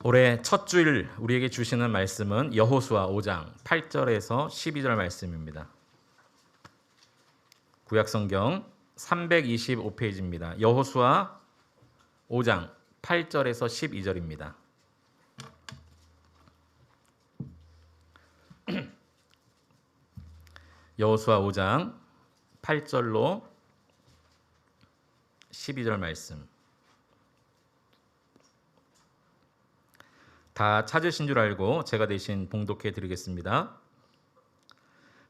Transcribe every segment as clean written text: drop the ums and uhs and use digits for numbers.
올해 첫 주일 우리에게 주시는 말씀은 여호수아 5장 8절에서 12절 말씀입니다. 구약성경 325페이지입니다. 여호수아 5장 8절에서 12절입니다. 여호수아 5장 8절로 12절 말씀. 다 찾으신 줄 알고 제가 대신 봉독해 드리겠습니다.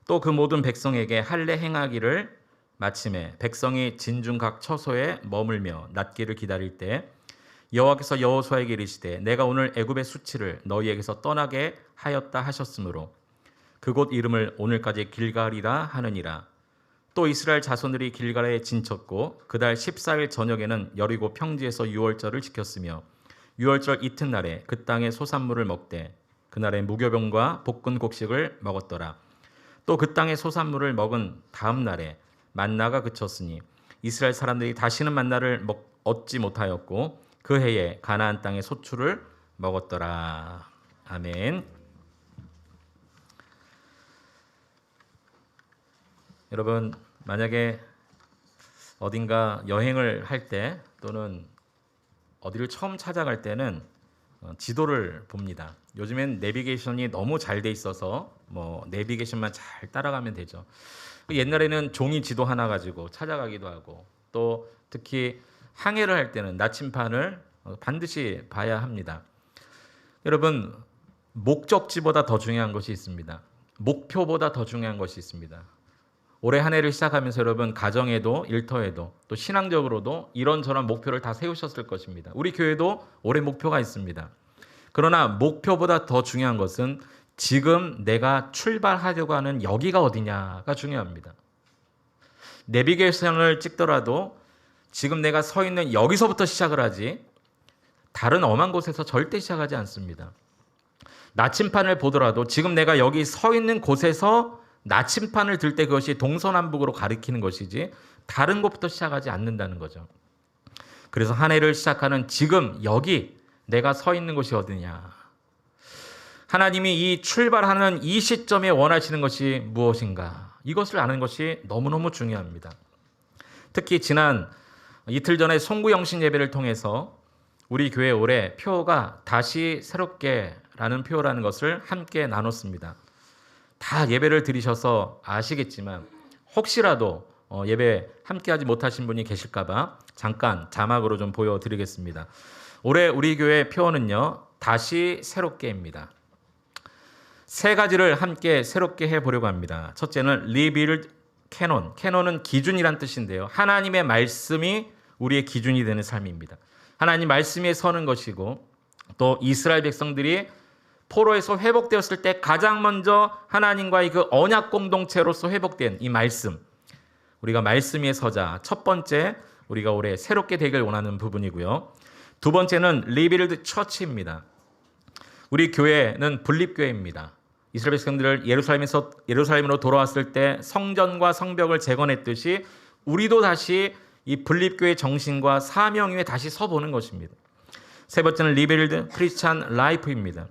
또 그 모든 백성에게 할례 행하기를 마침에 백성이 진중 각 처소에 머물며 낫기를 기다릴 때 여호와께서 여호수아에게 이르시되 내가 오늘 애굽의 수치를 너희에게서 떠나게 하였다 하셨으므로 그곳 이름을 오늘까지 길갈이라 하느니라. 또 이스라엘 자손들이 길갈에 진쳤고 그달 14일 저녁에는 여리고 평지에서 유월절을 지켰으며 유월절 이튿날에 그 땅의 소산물을 먹되 그날에 무교병과 볶은 곡식을 먹었더라. 또 그 땅의 소산물을 먹은 다음 날에 만나가 그쳤으니 이스라엘 사람들이 다시는 만나를 얻지 못하였고 그 해에 가나안 땅의 소출을 먹었더라. 아멘. 여러분, 만약에 어딘가 여행을 할 때 또는 어디를 처음 찾아갈 때는 지도를 봅니다. 요즘엔 내비게이션이 너무 잘 돼 있어서 내비게이션만 잘 따라가면 되죠. 옛날에는 종이 지도 하나 가지고 찾아가기도 하고 또 특히 항해를 할 때는 나침판을 반드시 봐야 합니다. 여러분, 목적지보다 더 중요한 것이 있습니다. 목표보다 더 중요한 것이 있습니다. 올해 한 해를 시작하면서 여러분 가정에도 일터에도 또 신앙적으로도 이런저런 목표를 다 세우셨을 것입니다. 우리 교회도 올해 목표가 있습니다. 그러나 목표보다 더 중요한 것은 지금 내가 출발하려고 하는 여기가 어디냐가 중요합니다. 내비게이션을 찍더라도 지금 내가 서 있는 여기서부터 시작을 하지 다른 엄한 곳에서 절대 시작하지 않습니다. 나침판을 보더라도 지금 내가 여기 서 있는 곳에서 나침판을 들 때 그것이 동서남북으로 가리키는 것이지 다른 곳부터 시작하지 않는다는 거죠. 그래서 한 해를 시작하는 지금 여기 내가 서 있는 곳이 어디냐. 하나님이 이 출발하는 이 시점에 원하시는 것이 무엇인가. 이것을 아는 것이 너무너무 중요합니다. 특히 지난 이틀 전에 송구영신 예배를 통해서 우리 교회 올해 표가 다시 새롭게라는 표라는 것을 함께 나눴습니다. 다 예배를 드리셔서 아시겠지만 혹시라도 예배 함께하지 못하신 분이 계실까봐 잠깐 자막으로 좀 보여드리겠습니다. 올해 우리 교회 표어는요, 다시 새롭게입니다. 세 가지를 함께 새롭게 해보려고 합니다. 첫째는 rebuild canon. canon은 기준이란 뜻인데요. 하나님의 말씀이 우리의 기준이 되는 삶입니다. 하나님 말씀에 서는 것이고 또 이스라엘 백성들이 포로에서 회복되었을 때 가장 먼저 하나님과의 그 언약 공동체로서 회복된 이 말씀, 우리가 말씀 위에 서자. 첫 번째, 우리가 올해 새롭게 되길 원하는 부분이고요. 두 번째는 리빌드 처치입니다. 우리 교회는 분립교회입니다. 이스라엘 백성들을 예루살렘으로 돌아왔을 때 성전과 성벽을 재건했듯이 우리도 다시 이 분립교회 정신과 사명 위에 다시 서보는 것입니다. 세 번째는 리빌드 크리스찬 라이프입니다.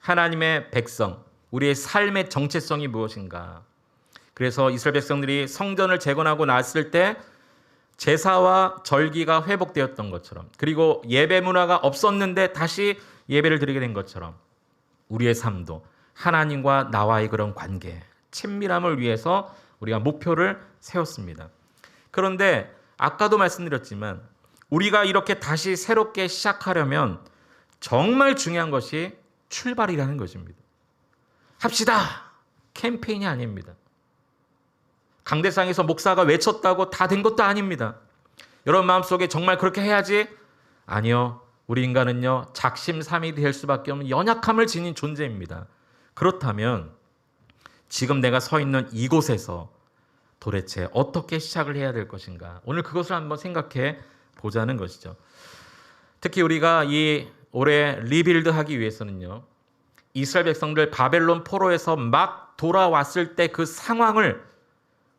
하나님의 백성, 우리의 삶의 정체성이 무엇인가. 그래서 이스라엘 백성들이 성전을 재건하고 났을 때 제사와 절기가 회복되었던 것처럼, 그리고 예배 문화가 없었는데 다시 예배를 드리게 된 것처럼 우리의 삶도 하나님과 나와의 그런 관계, 친밀함을 위해서 우리가 목표를 세웠습니다. 그런데 아까도 말씀드렸지만 우리가 이렇게 다시 새롭게 시작하려면 정말 중요한 것이 출발이라는 것입니다. 합시다. 캠페인이 아닙니다. 강대상에서 목사가 외쳤다고 다 된 것도 아닙니다. 여러분 마음속에 정말 그렇게 해야지? 아니요. 우리 인간은요, 작심삼일이 될 수밖에 없는 연약함을 지닌 존재입니다. 그렇다면 지금 내가 서 있는 이곳에서 도대체 어떻게 시작을 해야 될 것인가? 오늘 그것을 한번 생각해 보자는 것이죠. 특히 우리가 이 올해 리빌드 하기 위해서는요, 이스라엘 백성들 바벨론 포로에서 막 돌아왔을 때 그 상황을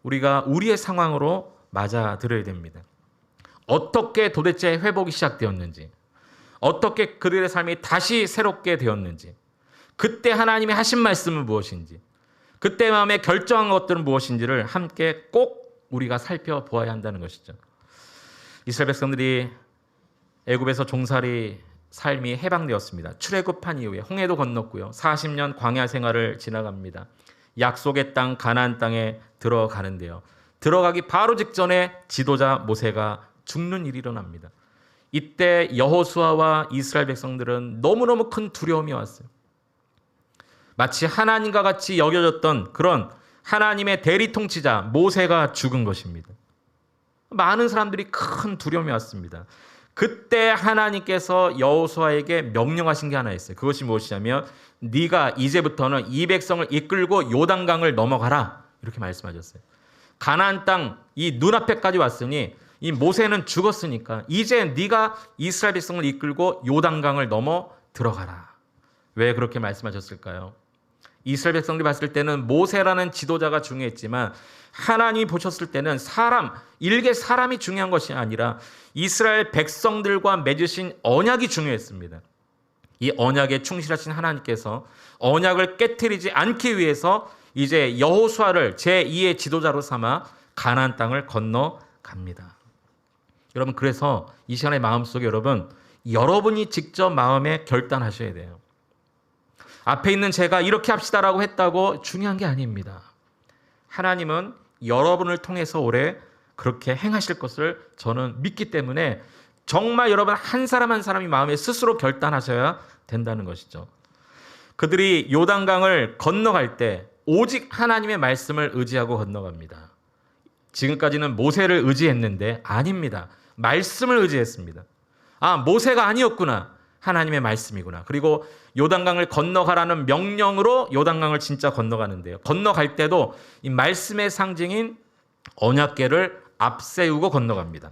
우리가 우리의 상황으로 맞아 들어야 됩니다. 어떻게 도대체 회복이 시작되었는지, 어떻게 그들의 삶이 다시 새롭게 되었는지, 그때 하나님이 하신 말씀은 무엇인지, 그때 마음에 결정한 것들은 무엇인지를 함께 꼭 우리가 살펴보아야 한다는 것이죠. 이스라엘 백성들이 애굽에서 종살이 삶이 해방되었습니다. 출애굽한 이후에 홍해도 건넜고요. 40년 광야 생활을 지나갑니다. 약속의 땅 가나안 땅에 들어가는데요. 들어가기 바로 직전에 지도자 모세가 죽는 일이 일어납니다. 이때 여호수아와 이스라엘 백성들은 너무너무 큰 두려움이 왔어요. 마치 하나님과 같이 여겨졌던 그런 하나님의 대리 통치자 모세가 죽은 것입니다. 많은 사람들이 큰 두려움이 왔습니다. 그때 하나님께서 여호수아에게 명령하신 게 하나 있어요. 그것이 무엇이냐면 네가 이제부터는 이 백성을 이끌고 요단강을 넘어가라, 이렇게 말씀하셨어요. 가나안 땅 이 눈앞에까지 왔으니 이 모세는 죽었으니까 이제 네가 이스라엘 백성을 이끌고 요단강을 넘어 들어가라. 왜 그렇게 말씀하셨을까요? 이스라엘 백성들이 봤을 때는 모세라는 지도자가 중요했지만 하나님이 보셨을 때는 일개 사람이 중요한 것이 아니라 이스라엘 백성들과 맺으신 언약이 중요했습니다. 이 언약에 충실하신 하나님께서 언약을 깨트리지 않기 위해서 이제 여호수아를 제2의 지도자로 삼아 가나안 땅을 건너갑니다. 여러분, 그래서 이 시간의 마음속에 여러분이 직접 마음에 결단하셔야 돼요. 앞에 있는 제가 이렇게 합시다라고 했다고 중요한 게 아닙니다. 하나님은 여러분을 통해서 올해 그렇게 행하실 것을 저는 믿기 때문에 정말 여러분 한 사람 한 사람이 마음에 스스로 결단하셔야 된다는 것이죠. 그들이 요단강을 건너갈 때 오직 하나님의 말씀을 의지하고 건너갑니다. 지금까지는 모세를 의지했는데 아닙니다. 말씀을 의지했습니다. 아, 모세가 아니었구나. 하나님의 말씀이구나. 그리고 요단강을 건너가라는 명령으로 요단강을 진짜 건너가는데요. 건너갈 때도 이 말씀의 상징인 언약궤를 앞세우고 건너갑니다.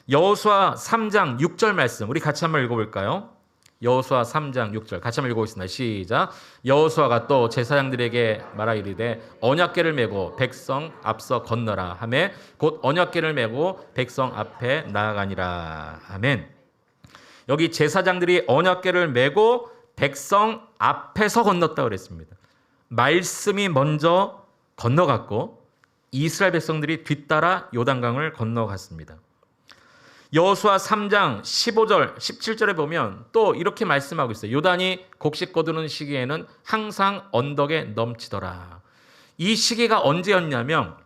여호수아 3장 6절 말씀 우리 같이 한번 읽어볼까요? 여호수아 3장 6절 같이 한번 읽어보겠습니다. 시작. 여호수아가 또 제사장들에게 말하이르되 언약궤를 메고 백성 앞서 건너라 하매 곧 언약궤를 메고 백성 앞에 나아가니라. 아멘. 여기 제사장들이 언약궤를 메고 백성 앞에서 건넜다고 그랬습니다. 말씀이 먼저 건너갔고 이스라엘 백성들이 뒤따라 요단강을 건너갔습니다. 여호수아 3장 15절, 17절에 보면 또 이렇게 말씀하고 있어요. 요단이 곡식 거두는 시기에는 항상 언덕에 넘치더라. 이 시기가 언제였냐면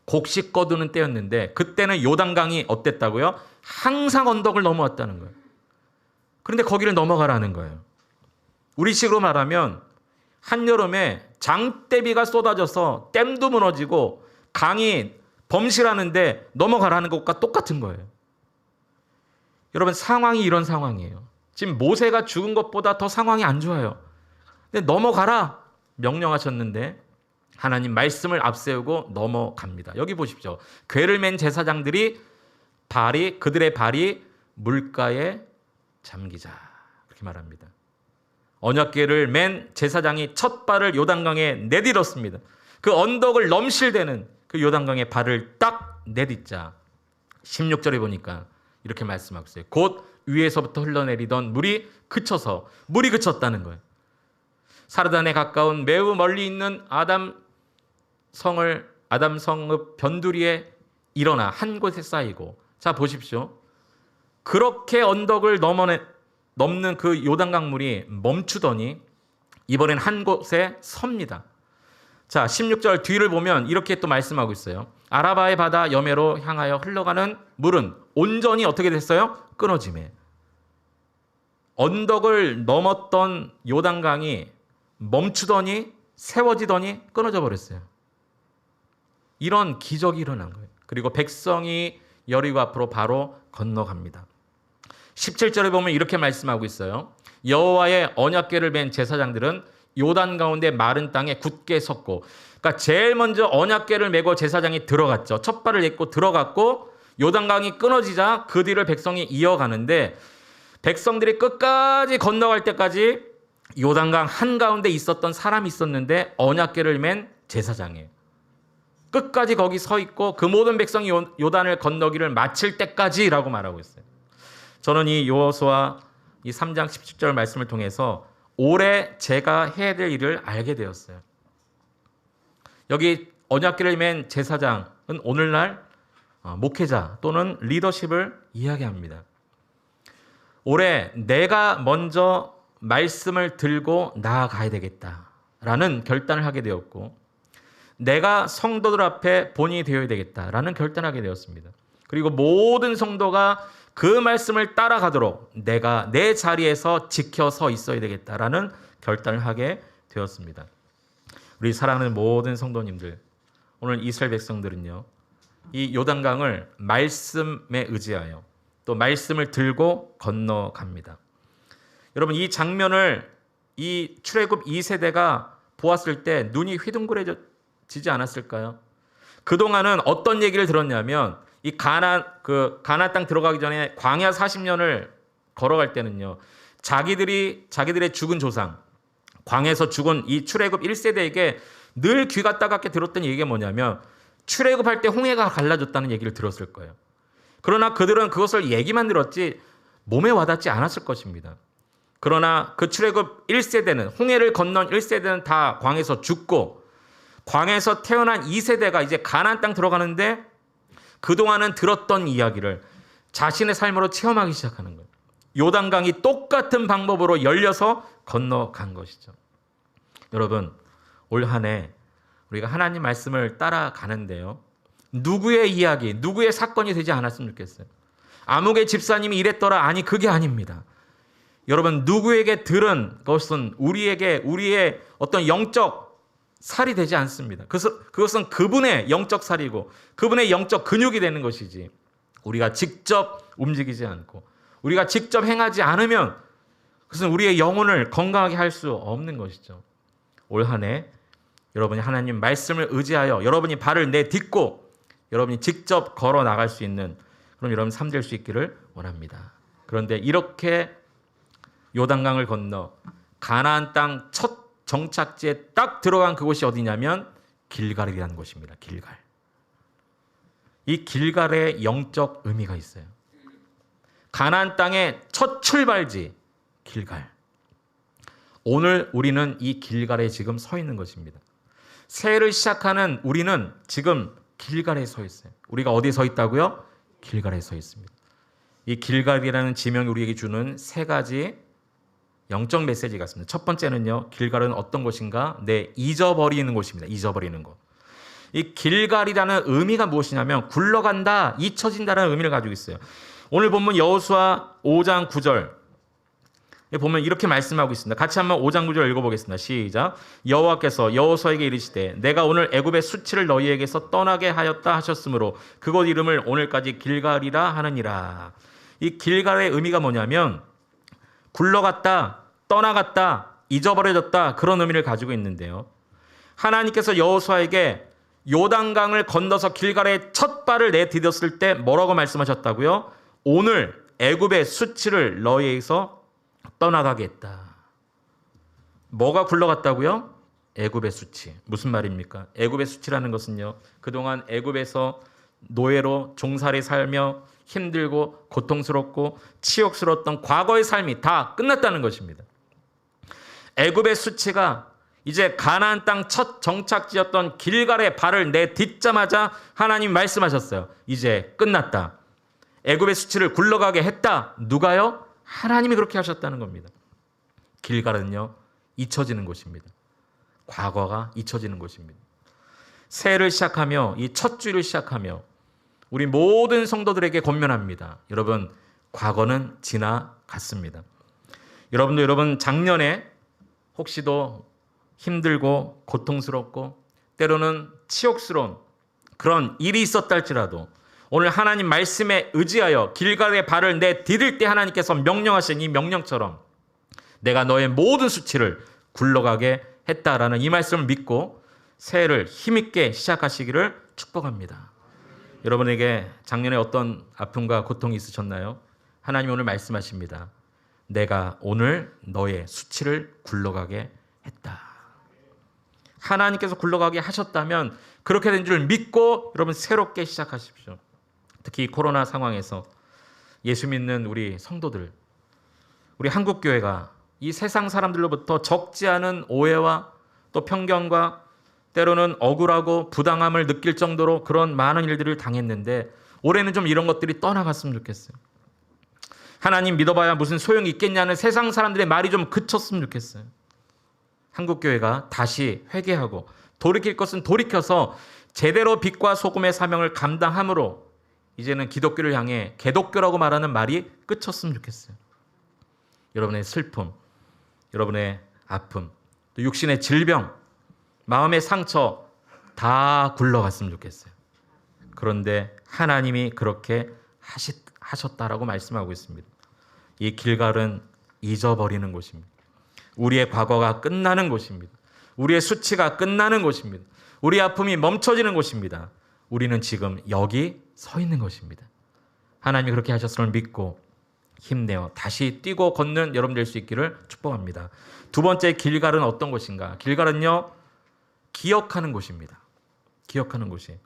곡식 거두는 때였는데 그때는 요단강이 어땠다고요? 항상 언덕을 넘어왔다는 거예요. 그런데 거기를 넘어가라는 거예요. 우리식으로 말하면 한여름에 장대비가 쏟아져서 댐도 무너지고 강이 범실하는데 넘어가라는 것과 똑같은 거예요. 여러분, 상황이 이런 상황이에요. 지금 모세가 죽은 것보다 더 상황이 안 좋아요. 근데 넘어가라 명령하셨는데 하나님 말씀을 앞세우고 넘어갑니다. 여기 보십시오. 궤를 맨 제사장들이 그들의 발이 물가에 잠기자, 그렇게 말합니다. 언약궤를 맨 제사장이 첫 발을 요단강에 내딛었습니다. 그 언덕을 넘실대는 그 요단강에 발을 딱 내딛자 16절에 보니까 이렇게 말씀하고 있어요. 곧 위에서부터 흘러내리던 물이 그쳤다는 거예요. 사르단에 가까운 매우 멀리 있는 아담성읍 변두리에 일어나 한 곳에 쌓이고, 자 보십시오. 그렇게 언덕을 넘는 그 요단강 물이 멈추더니 이번엔 한 곳에 섭니다. 자 16절 뒤를 보면 이렇게 또 말씀하고 있어요. 아라바의 바다 여매로 향하여 흘러가는 물은 온전히 어떻게 됐어요? 끊어지매. 언덕을 넘었던 요단강이 멈추더니 세워지더니 끊어져 버렸어요. 이런 기적이 일어난 거예요. 그리고 백성이 여리고 앞으로 바로 건너갑니다. 17절에 보면 이렇게 말씀하고 있어요. 여호와의 언약궤를 맨 제사장들은 요단 가운데 마른 땅에 굳게 섰고, 그러니까 제일 먼저 언약궤를 메고 제사장이 들어갔죠. 첫 발을 딛고 들어갔고 요단강이 끊어지자 그 뒤를 백성이 이어가는데 백성들이 끝까지 건너갈 때까지 요단강 한가운데 있었던 사람이 있었는데 언약궤를 맨 제사장이에요. 끝까지 거기 서 있고 그 모든 백성이 요단을 건너기를 마칠 때까지라고 말하고 있어요. 저는 이 여호수아 이 3장 17절 말씀을 통해서 올해 제가 해야 될 일을 알게 되었어요. 여기 언약궤를 맨 제사장은 오늘날 목회자 또는 리더십을 이야기합니다. 올해 내가 먼저 말씀을 들고 나아가야 되겠다라는 결단을 하게 되었고, 내가 성도들 앞에 본인이 되어야 되겠다라는 결단을 하게 되었습니다. 그리고 모든 성도가 그 말씀을 따라가도록 내가 내 자리에서 지켜서 있어야 되겠다라는 결단을 하게 되었습니다. 우리 사랑하는 모든 성도님들, 오늘 이스라엘 백성들은요, 이 요단강을 말씀에 의지하여 또 말씀을 들고 건너갑니다. 여러분, 이 장면을 이 출애굽 2세대가 보았을 때 눈이 휘둥그레지지 않았을까요? 그동안은 어떤 얘기를 들었냐면, 이 가나안 땅 들어가기 전에 광야 40년을 걸어갈 때는요, 자기들의 죽은 조상, 광야에서 죽은 이 출애굽 1세대에게 늘 귀가 따갑게 들었던 얘기가 뭐냐면, 출애굽할 때 홍해가 갈라졌다는 얘기를 들었을 거예요. 그러나 그들은 그것을 얘기만 들었지 몸에 와닿지 않았을 것입니다. 그러나 그 출애굽 1세대는, 홍해를 건넌 1세대는 다 광야에서 죽고, 광야에서 태어난 2세대가 이제 가나안 땅 들어가는데 그동안은 들었던 이야기를 자신의 삶으로 체험하기 시작하는 거예요. 요단강이 똑같은 방법으로 열려서 건너간 것이죠. 여러분, 올 한 해 우리가 하나님 말씀을 따라가는데요, 누구의 이야기, 누구의 사건이 되지 않았으면 좋겠어요. 아무개 집사님이 이랬더라, 아니 그게 아닙니다. 여러분, 누구에게 들은 것은 우리의 어떤 영적 살이 되지 않습니다. 그것은 그분의 영적 살이고 그분의 영적 근육이 되는 것이지, 우리가 직접 움직이지 않고 우리가 직접 행하지 않으면 그것은 우리의 영혼을 건강하게 할 수 없는 것이죠. 올 한 해 여러분이 하나님 말씀을 의지하여 여러분이 발을 내딛고 여러분이 직접 걸어 나갈 수 있는 그런 여러분 삶 될 수 있기를 원합니다. 그런데 이렇게 요단강을 건너 가나안 땅 첫 정착지에 딱 들어간 그곳이 어디냐면 길갈이라는 곳입니다. 길갈. 이 길갈의 영적 의미가 있어요. 가나안 땅의 첫 출발지 길갈. 오늘 우리는 이 길갈에 지금 서 있는 것입니다. 새해를 시작하는 우리는 지금 길갈에 서 있어요. 우리가 어디에 서 있다고요? 길갈에 서 있습니다. 이 길갈이라는 지명이 우리에게 주는 세 가지 영적 메시지가 있습니다. 첫 번째는요, 길갈은 어떤 곳인가? 잊어버리는 곳입니다. 잊어버리는 곳. 이 길갈이라는 의미가 무엇이냐면 굴러간다, 잊혀진다라는 의미를 가지고 있어요. 오늘 본문 여호수아 5장 9절 보면 이렇게 말씀하고 있습니다. 같이 한번 5장 9절 읽어보겠습니다. 시작. 여호와께서 여호수아에게 이르시되 내가 오늘 애굽의 수치를 너희에게서 떠나게 하였다 하셨으므로 그곳 이름을 오늘까지 길갈이라 하느니라. 이 길갈의 의미가 뭐냐면 굴러갔다, 떠나갔다, 잊어버려졌다, 그런 의미를 가지고 있는데요. 하나님께서 여호수아에게 요단강을 건너서 길갈에 첫 발을 내디뎠을 때 뭐라고 말씀하셨다고요? 오늘 애굽의 수치를 너희에게서 떠나가게 했다. 뭐가 굴러갔다고요? 애굽의 수치. 무슨 말입니까? 애굽의 수치라는 것은요, 그동안 애굽에서 노예로 종살이 살며 힘들고 고통스럽고 치욕스러웠던 과거의 삶이 다 끝났다는 것입니다. 애굽의 수치가 이제 가나안 땅 첫 정착지였던 길갈에 발을 내딛자마자 하나님 말씀하셨어요. 이제 끝났다. 애굽의 수치를 굴러가게 했다. 누가요? 하나님이 그렇게 하셨다는 겁니다. 길갈은요, 잊혀지는 곳입니다. 과거가 잊혀지는 곳입니다. 새해를 시작하며 이 첫 주를 시작하며 우리 모든 성도들에게 권면합니다. 여러분, 과거는 지나갔습니다. 여러분 작년에 혹시도 힘들고 고통스럽고 때로는 치욕스러운 그런 일이 있었다 할지라도 오늘 하나님 말씀에 의지하여 길갈의 발을 내디딜 때 하나님께서 명령하신 이 명령처럼 내가 너의 모든 수치를 굴러가게 했다라는 이 말씀을 믿고 새해를 힘있게 시작하시기를 축복합니다. 여러분에게 작년에 어떤 아픔과 고통이 있으셨나요? 하나님 오늘 말씀하십니다. 내가 오늘 너의 수치를 굴러가게 했다. 하나님께서 굴러가게 하셨다면 그렇게 된 줄 믿고 여러분 새롭게 시작하십시오. 특히 코로나 상황에서 예수 믿는 우리 성도들, 우리 한국교회가 이 세상 사람들로부터 적지 않은 오해와 또 편견과 때로는 억울하고 부당함을 느낄 정도로 그런 많은 일들을 당했는데 올해는 좀 이런 것들이 떠나갔으면 좋겠어요. 하나님 믿어봐야 무슨 소용이 있겠냐는 세상 사람들의 말이 좀 그쳤으면 좋겠어요. 한국교회가 다시 회개하고 돌이킬 것은 돌이켜서 제대로 빛과 소금의 사명을 감당함으로 이제는 기독교를 향해 개독교라고 말하는 말이 그쳤으면 좋겠어요. 여러분의 슬픔, 여러분의 아픔, 또 육신의 질병, 마음의 상처 다 굴러갔으면 좋겠어요. 그런데 하나님이 그렇게 하셨다라고 말씀하고 있습니다. 이 길갈은 잊어버리는 곳입니다. 우리의 과거가 끝나는 곳입니다. 우리의 수치가 끝나는 곳입니다. 우리의 아픔이 멈춰지는 곳입니다. 우리는 지금 여기 서 있는 것입니다. 하나님이 그렇게 하셨음을 믿고 힘내어 다시 뛰고 걷는 여러분 될 수 있기를 축복합니다. 두 번째 길갈은 어떤 곳인가? 길갈은요, 기억하는 곳입니다. 기억하는 곳이.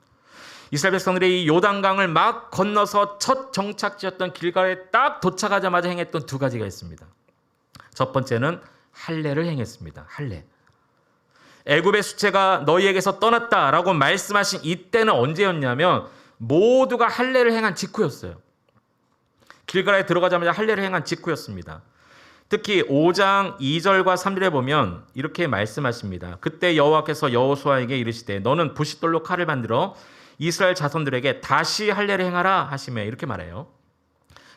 이스라엘 백성들이 이 요단강을 막 건너서 첫 정착지였던 길갈에 딱 도착하자마자 행했던 두 가지가 있습니다. 첫 번째는 할례를 행했습니다. 할례. 애굽의 수채가 너희에게서 떠났다라고 말씀하신 이때는 언제였냐면 모두가 할례를 행한 직후였어요. 길갈에 들어가자마자 할례를 행한 직후였습니다. 특히 5장 2절과 3절에 보면 이렇게 말씀하십니다. 그때 여호와께서 여호수아에게 이르시되 너는 부싯돌로 칼을 만들어 이스라엘 자손들에게 다시 할례를 행하라 하시며 이렇게 말해요.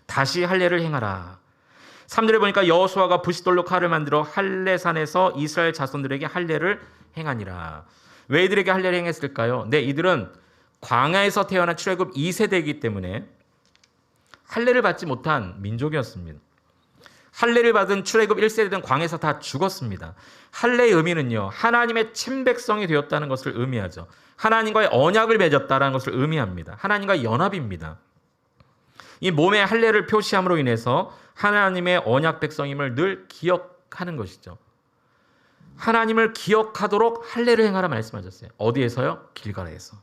다시 할례를 행하라. 3절에 보니까 여호수아가 부싯돌로 칼을 만들어 할례산에서 이스라엘 자손들에게 할례를 행하니라. 왜 이들에게 할례를 행했을까요? 네, 이들은 광야에서 태어난 출애굽 2세대이기 때문에 할례를 받지 못한 민족이었습니다. 할례를 받은 출애굽 1세대는 광야에서 다 죽었습니다. 할례의 의미는요, 하나님의 친백성이 되었다는 것을 의미하죠. 하나님과의 언약을 맺었다는 것을 의미합니다. 하나님과의 연합입니다. 이 몸의 할례를 표시함으로 인해서 하나님의 언약 백성임을 늘 기억하는 것이죠. 하나님을 기억하도록 할례를 행하라 말씀하셨어요. 어디에서요? 길갈에서.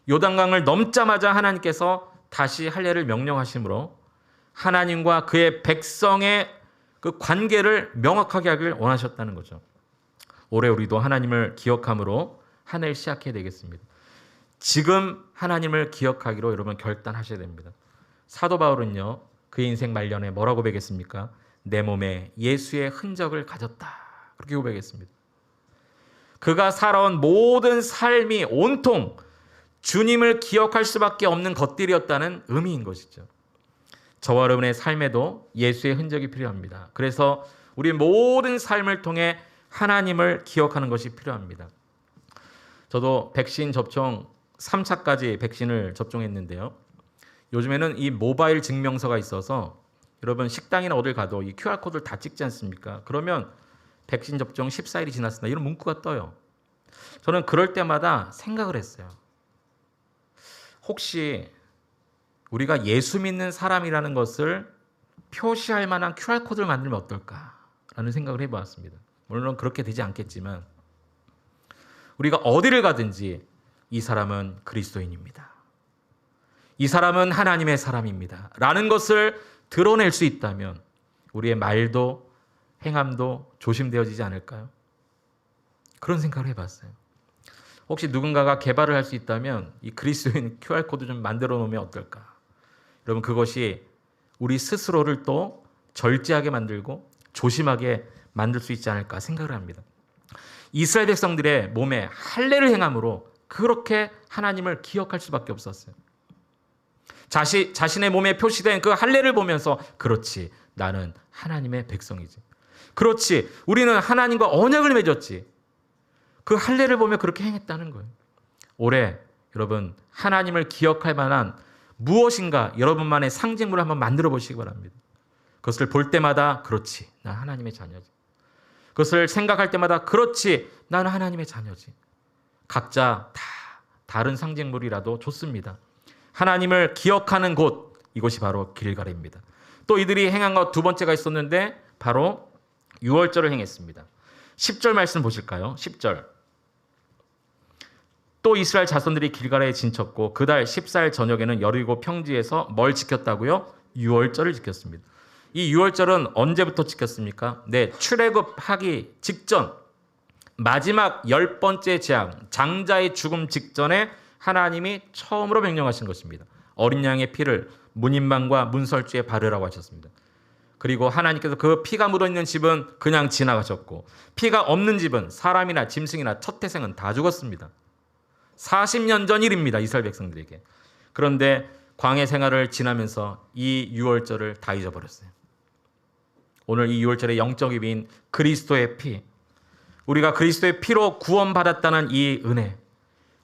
요단강을 넘자마자 하나님께서 다시 할례를 명령하심으로 하나님과 그의 백성의 그 관계를 명확하게 하길 원하셨다는 거죠. 올해 우리도 하나님을 기억함으로 한 해를 시작해야 되겠습니다. 지금 하나님을 기억하기로 여러분 결단하셔야 됩니다. 사도 바울은요, 그의 인생 말년에 뭐라고 고백했습니까? 내 몸에 예수의 흔적을 가졌다. 그렇게 고백했습니다. 그가 살아온 모든 삶이 온통 주님을 기억할 수밖에 없는 것들이었다는 의미인 것이죠. 저와 여러분의 삶에도 예수의 흔적이 필요합니다. 그래서 우리 모든 삶을 통해 하나님을 기억하는 것이 필요합니다. 저도 백신 접종 3차까지 백신을 접종했는데요. 요즘에는 이 모바일 증명서가 있어서 여러분 식당이나 어딜 가도 이 QR코드를 다 찍지 않습니까? 그러면 백신 접종 14일이 지났습니다. 이런 문구가 떠요. 저는 그럴 때마다 생각을 했어요. 혹시 우리가 예수 믿는 사람이라는 것을 표시할 만한 QR코드를 만들면 어떨까라는 생각을 해보았습니다. 물론 그렇게 되지 않겠지만 우리가 어디를 가든지 이 사람은 그리스도인입니다. 이 사람은 하나님의 사람입니다. 라는 것을 드러낼 수 있다면 우리의 말도 행함도 조심되어지지 않을까요? 그런 생각을 해봤어요. 혹시 누군가가 개발을 할 수 있다면 이 그리스도인 QR코드 좀 만들어 놓으면 어떨까? 여러분 그것이 우리 스스로를 또 절제하게 만들고 조심하게 만들 수 있지 않을까 생각을 합니다. 이스라엘 백성들의 몸에 할례를 행함으로 그렇게 하나님을 기억할 수밖에 없었어요. 자신의 몸에 표시된 그 할례를 보면서 그렇지, 나는 하나님의 백성이지. 그렇지, 우리는 하나님과 언약을 맺었지. 그 할례를 보며 그렇게 행했다는 거예요. 올해 여러분 하나님을 기억할 만한 무엇인가 여러분만의 상징물을 한번 만들어 보시기 바랍니다. 그것을 볼 때마다 그렇지, 난 하나님의 자녀지. 그것을 생각할 때마다 그렇지, 나는 하나님의 자녀지. 각자 다 다른 상징물이라도 좋습니다. 하나님을 기억하는 곳, 이곳이 바로 길갈입니다. 또 이들이 행한 것 두 번째가 있었는데 바로 유월절을 행했습니다. 10절 말씀 보실까요? 10절. 또 이스라엘 자손들이 길갈에 진쳤고 그달 14일 저녁에는 여리고 평지에서 뭘 지켰다고요? 유월절을 지켰습니다. 이 유월절은 언제부터 지켰습니까? 네, 출애굽하기 직전 마지막 10번째 재앙, 장자의 죽음 직전에 하나님이 처음으로 명령하신 것입니다. 어린 양의 피를 문인방과 문설주에 바르라고 하셨습니다. 그리고 하나님께서 그 피가 묻어있는 집은 그냥 지나가셨고 피가 없는 집은 사람이나 짐승이나 첫 태생은 다 죽었습니다. 40년 전 일입니다. 이스라엘 백성들에게. 그런데 광야 생활을 지나면서 이 유월절을 다 잊어버렸어요. 오늘 이 유월절의 영적 의미인 그리스도의 피, 우리가 그리스도의 피로 구원받았다는 이 은혜,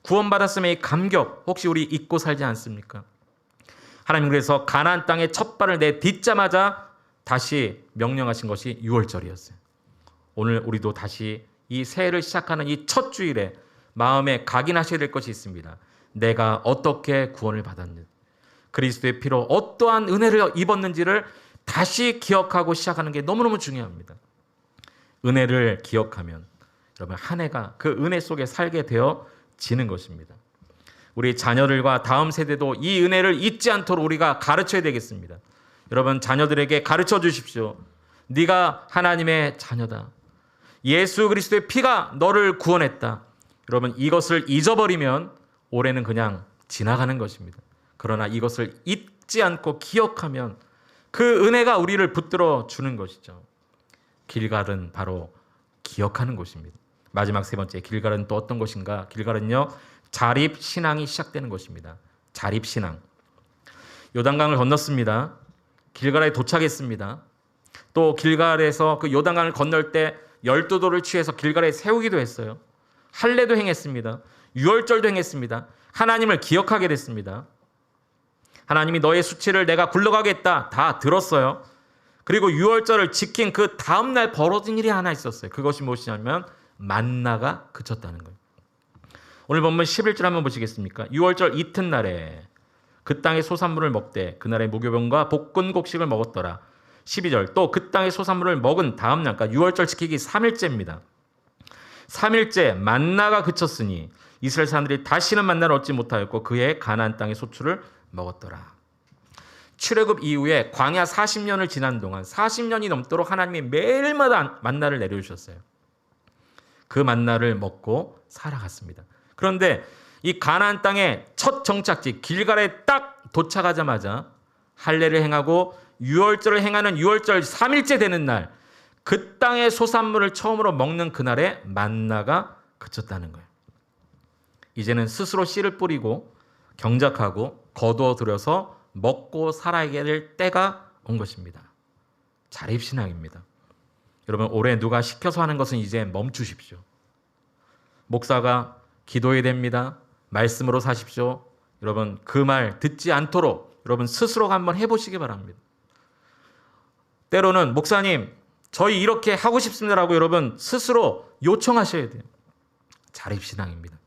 구원받았음의 이 감격, 혹시 우리 잊고 살지 않습니까? 하나님 그래서 가나안 땅에 첫 발을 내딛자마자 다시 명령하신 것이 유월절이었어요. 오늘 우리도 다시 이 새해를 시작하는 이 첫 주일에 마음에 각인하셔야 될 것이 있습니다. 내가 어떻게 구원을 받았는지, 그리스도의 피로 어떠한 은혜를 입었는지를 다시 기억하고 시작하는 게 너무너무 중요합니다. 은혜를 기억하면 여러분 한 해가 그 은혜 속에 살게 되어지는 것입니다. 우리 자녀들과 다음 세대도 이 은혜를 잊지 않도록 우리가 가르쳐야 되겠습니다. 여러분 자녀들에게 가르쳐 주십시오. 네가 하나님의 자녀다. 예수 그리스도의 피가 너를 구원했다. 여러분 이것을 잊어버리면 올해는 그냥 지나가는 것입니다. 그러나 이것을 잊지 않고 기억하면 그 은혜가 우리를 붙들어 주는 것이죠. 길갈은 바로 기억하는 곳입니다. 마지막 세 번째 길갈은 또 어떤 곳인가? 길갈은요 자립신앙이 시작되는 곳입니다. 자립신앙. 요단강을 건넜습니다. 길갈에 도착했습니다. 또 길갈에서 그 요단강을 건널 때 12돌을 취해서 길갈에 세우기도 했어요. 할례도 행했습니다. 유월절도 행했습니다. 하나님을 기억하게 됐습니다. 하나님이 너의 수치를 내가 굴러가겠다 다 들었어요. 그리고 유월절을 지킨 그 다음날 벌어진 일이 하나 있었어요. 그것이 무엇이냐면 만나가 그쳤다는 거예요. 오늘 본문 11절 한번 보시겠습니까? 유월절 이튿날에 그 땅의 소산물을 먹되 그날의 무교병과 볶은 곡식을 먹었더라. 12절 또 그 땅의 소산물을 먹은 다음날, 그러니까 유월절 지키기 3일째입니다. 3일째 만나가 그쳤으니 이스라엘 사람들이 다시는 만나를 얻지 못하였고 그의 가나안 땅의 소출을 먹었더라. 출애굽 이후에 광야 40년을 지난 동안 40년이 넘도록 하나님이 매일마다 만나를 내려주셨어요. 그 만나를 먹고 살아갔습니다. 그런데 이 가나안 땅의 첫 정착지 길갈에 딱 도착하자마자 할례를 행하고 유월절을 행하는 유월절 3일째 되는 날, 그 땅의 소산물을 처음으로 먹는 그날에 만나가 그쳤다는 거예요. 이제는 스스로 씨를 뿌리고 경작하고 거두어 들여서 먹고 살아야 될 때가 온 것입니다. 자립신앙입니다. 여러분 올해 누가 시켜서 하는 것은 이제 멈추십시오. 목사가 기도해야 됩니다. 말씀으로 사십시오. 여러분 그 말 듣지 않도록 여러분 스스로가 한번 해보시기 바랍니다. 때로는 목사님 저희 이렇게 하고 싶습니다라고 여러분 스스로 요청하셔야 돼요. 자립신앙입니다.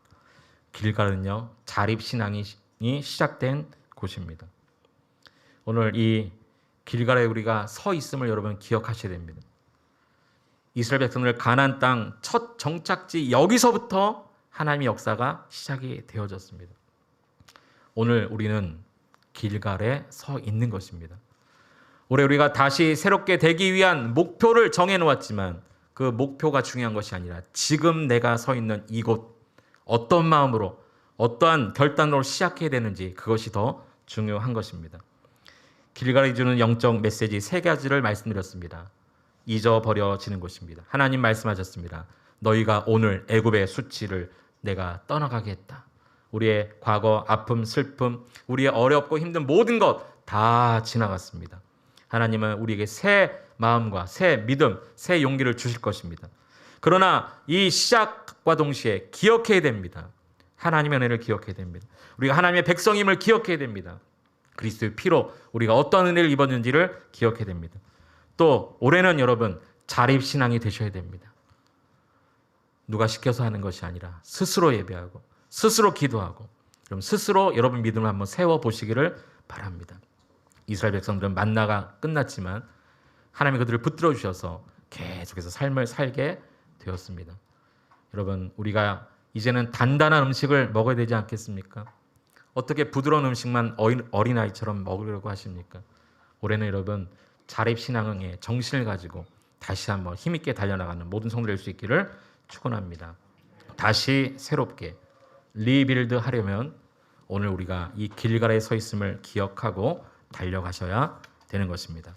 길갈은요 자립신앙이 시작된 곳입니다. 오늘 이 길갈에 우리가 서 있음을 여러분 기억하셔야 됩니다. 이스라엘 백성들 가나안 땅 첫 정착지 여기서부터 하나님의 역사가 시작이 되어졌습니다. 오늘 우리는 길갈에 서 있는 것입니다. 올해 우리가 다시 새롭게 되기 위한 목표를 정해놓았지만 그 목표가 중요한 것이 아니라 지금 내가 서 있는 이곳 어떤 마음으로 어떠한 결단으로 시작해야 되는지 그것이 더 중요한 것입니다. 길갈이 주는 영적 메시지 세 가지를 말씀드렸습니다. 잊어버려지는 곳입니다. 하나님 말씀하셨습니다. 너희가 오늘 애굽의 수치를 내가 떠나가게 했다. 우리의 과거, 아픔, 슬픔, 우리의 어렵고 힘든 모든 것 다 지나갔습니다. 하나님은 우리에게 새 마음과 새 믿음, 새 용기를 주실 것입니다. 그러나 이 시작과 동시에 기억해야 됩니다. 하나님의 은혜를 기억해야 됩니다. 우리가 하나님의 백성임을 기억해야 됩니다. 그리스도의 피로 우리가 어떤 은혜를 입었는지를 기억해야 됩니다. 또 올해는 여러분 자립신앙이 되셔야 됩니다. 누가 시켜서 하는 것이 아니라 스스로 예배하고 스스로 기도하고 스스로 여러분 믿음을 한번 세워보시기를 바랍니다. 이스라엘 백성들은 만나가 끝났지만 하나님이 그들을 붙들어 주셔서 계속해서 삶을 살게 되었습니다. 여러분 우리가 이제는 단단한 음식을 먹어야 되지 않겠습니까? 어떻게 부드러운 음식만 어린아이처럼 먹으려고 하십니까? 올해는 여러분 자립신앙의 정신을 가지고 다시 한번 힘있게 달려나가는 모든 성도 될 수 있기를 축원합니다. 다시 새롭게 리빌드 하려면 오늘 우리가 이 길가에 서 있음을 기억하고 달려가셔야 되는 것입니다.